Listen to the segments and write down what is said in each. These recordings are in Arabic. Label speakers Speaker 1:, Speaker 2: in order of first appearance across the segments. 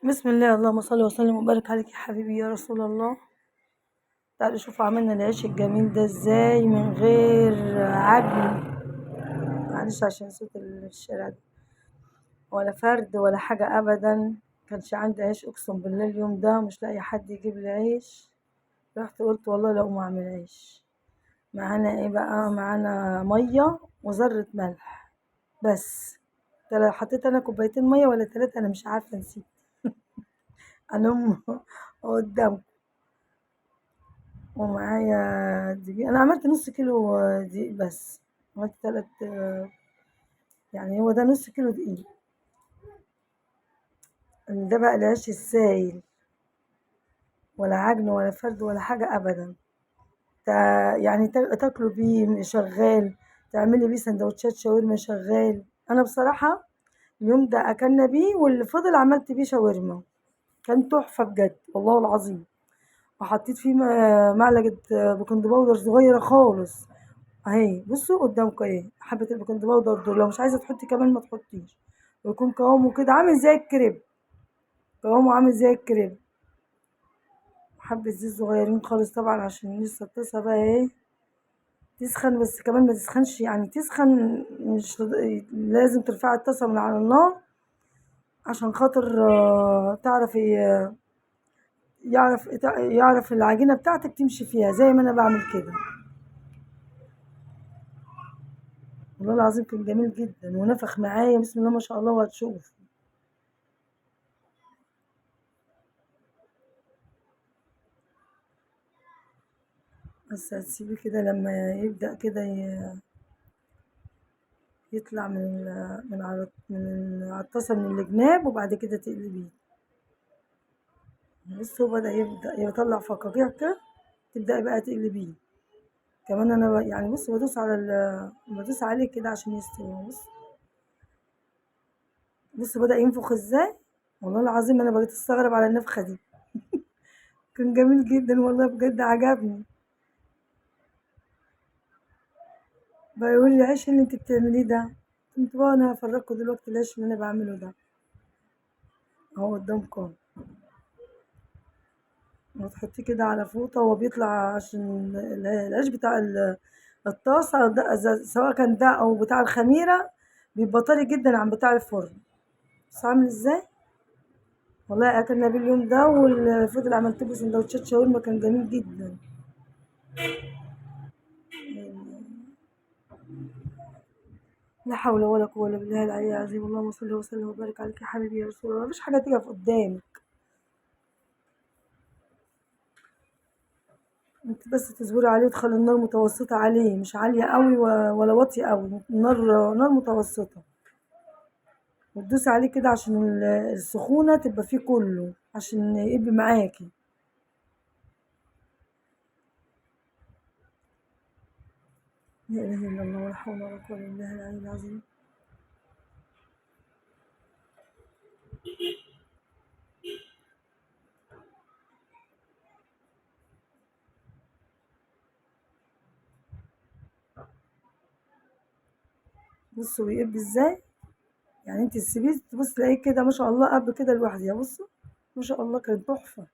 Speaker 1: بسم الله، اللهم صل وسلم وبارك عليك يا حبيبي يا رسول الله. تعالوا شوفوا عملنا العيش الجميل ده ازاي من غير عجن. معلش عشان صوت الشارع ده. ولا فرد ولا حاجة أبدا. كانش عندي عيش، أقسم بالله اليوم ده مش لاقي حد يجيب لي عيش. رحت قلت والله لو ما أعمل عيش. معانا ايه بقى؟ معانا مية وذرة ملح بس. حطيت أنا كوبايتين مية ولا 3، أنا مش عارفة، نسيت. أنهم قدام. ومعايا دقيق، انا عملت نص كيلو دقيق بس. عملت يعني هو ده نص كيلو دقيق. ده بقى العيش السايل، ولا عجن ولا فرد ولا حاجة ابدا. يعني تاكلوا بيه شغال، تعملي بيه سندوتشات شاورما شغال. انا بصراحة اليوم ده اكلنا بيه، واللي فضل عملت بيه شاورما. كان تحفة بجد والله العظيم. وحطيت فيه معلقة بيكنج باودر صغيرة خالص. اهي بصوا قدامكم اهي حبة البيكنج باودر دول، لو مش عايزة تحطي كمان ما تحطيش. ويكون قوامه كده عامل زي الكريب. قوامه عامل زي الكريب. حبة زيت صغيرين خالص طبعا عشان لسه الطاسة بقى ايه تسخن، بس كمان ما تسخنش، يعني تسخن مش لازم ترفعي الطاسة من على النار عشان خاطر تعرفي يعرف العجينة بتاعتك تمشي فيها زي ما انا بعمل كده. والله العظيم كان جميل جدا ونفخ معايا بسم الله ما شاء الله، وهتشوف. بس هتسيبيه كده لما يبدأ كده يطلع من على الطاسة من الجناب، وبعد كده تقلبيه. بص هو يبدأ يطلع فقاقيع كده، تبدأي بقى تقلبيه. كمان انا يعني بص بدوس عليه كده عشان يستوي. بص بدأ ينفخ ازاي. والله العظيم انا بقيت استغرب على النفخة دي. كان جميل جدا والله بجد عجبني. بقى يقول لي العيش اللي انت بتعمليه ده. كنت بقى انا هفرجكم دلوقتي العيش اللي انا بعمله ده اهو قدامكم. وتحطيه كده على فوطة وهو بيطلع عشان العيش بتاع الطاسة ده، سواء كان ده أو بتاع الخميرة، بيبقى طري جدا عن بتاع الفرن. بس عامل ازاي. والله أكلنا بيه اليوم ده، والفضل عملت له سندوتشات شاورما كان جميل جدا. لا حول ولا قوة إلا بالله العلي العظيم. اللهم صل وسلم وبارك عليك يا حبيبي يا رسول الله. مفيش حاجة تقف قدامك. انت بس تصبري عليه وتخلي النار متوسطة عليه، مش عالية قوي ولا واطية قوي، نار متوسطة. وتدوسي عليه كده عشان السخونة تبقى فيه كله عشان يبقى معاكي. لا إله إلا الله ولا حول ولا قوة إلا بالله العلي العظيم. بصوا بيقب ازاي. يعني انت تسيبيه تبص تلاقيه كده ما شاء الله قب كده لوحدها. بصوا ما شاء الله كانت تحفة.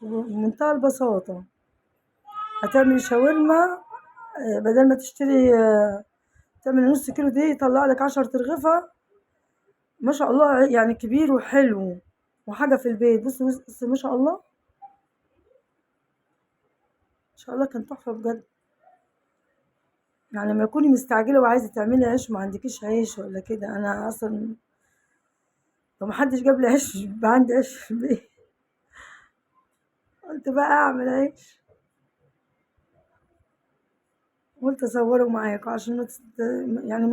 Speaker 1: بمنتهى البساطة هتعمل شاورما. بدل ما تشتري تعمل نص كيلو دي يطلع لك 10 ترغفة. ما شاء الله يعني كبير وحلو وحاجة في البيت. بص ما شاء الله. ما شاء الله كان تحفة بجد. يعني لما تكوني مستعجلة وعايزة تعملي عيش وما عندكيش عيش ولا كده، أنا أصلا لو محدش جاب لي عيش يبقى عندي عيش في البيت. قلت بقى أعمل عيش. قلت أصوره معاكم عشان يعني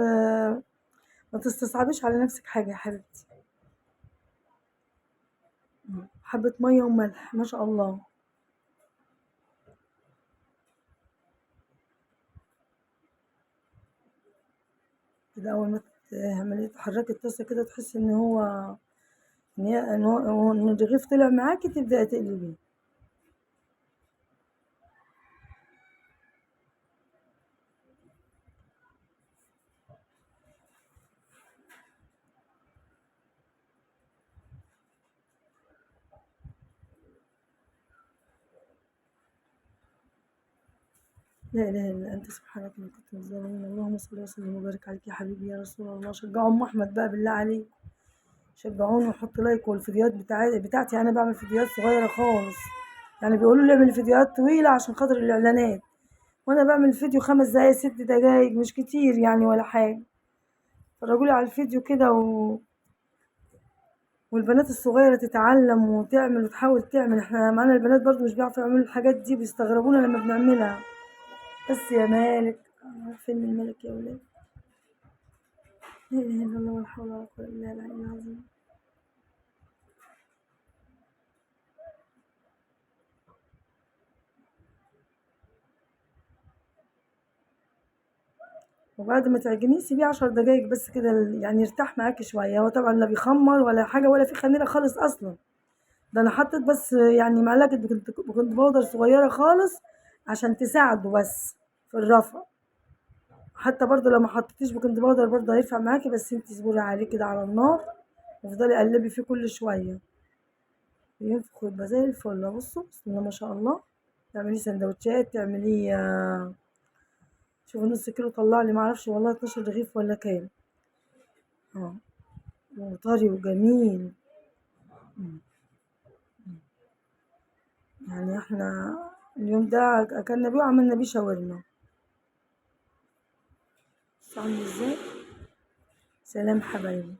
Speaker 1: ما تستصعبيش على نفسك حاجة يا حبيبتي. حبة مية وملح ما شاء الله. كده أول ما تعملي تحركي الطاسة كده تحسي إن هو إن الرغيف طلع معاكي تبدأي تقلبيه. لا إله إلا أنت سبحانك إني كنت من الظالمين. اللهم صل وسلم وبارك عليك يا حبيبي يا رسول الله. شجعوا أم أحمد بقى بالله عليك، شجعوني وحطوا لايك. والفيديوهات بتاعتي أنا بعمل فيديوهات صغيرة خالص، يعني بيقولوا لي اعمل فيديوهات طويلة عشان خاطر الإعلانات، وأنا بعمل فيديو 5 دقايق 6 دقايق مش كتير يعني ولا حاجة. فرجولي على الفيديو كده والبنات الصغيرة تتعلم وتعمل وتحاول تعمل. احنا معانا البنات برضو مش بيعرفوا يعملوا الحاجات دي، بيستغربونا لما بنعملها. بس يا مالك، فين الملك يا ولاد؟ لا إله إلا الله ولا حول ولا قوة إلا بالله العلي العظيم. وبعد ما تعجنيه سيبيه 10 دقايق بس كده يعني يرتاح معاكي شوية. هو طبعا لا بيخمر ولا حاجة ولا في خميرة خالص أصلا، ده أنا حطيت بس يعني معلقة بيكنج باودر صغيرة خالص عشان تساعده بس في الرفع. حتى برضه لو ما حطيتيش بيكنج باودر برضه هينفع معاكي، بس انتي اصبري عليه كده على النار وافضلي قلبي فيه كل شوية ينفخ ويبقى زي الفل. بصوا بسم الله ما شاء الله. تعمليه سندوتشات، تعمليه شوفي نص كيلو طلع لي معرفش والله 12 رغيف ولا كام. اه وطري وجميل. مم. يعني احنا اليوم ده اكلنا بيه وعملنا بيه شاورما. بصوا عامل ازاي. سلام حبايبي.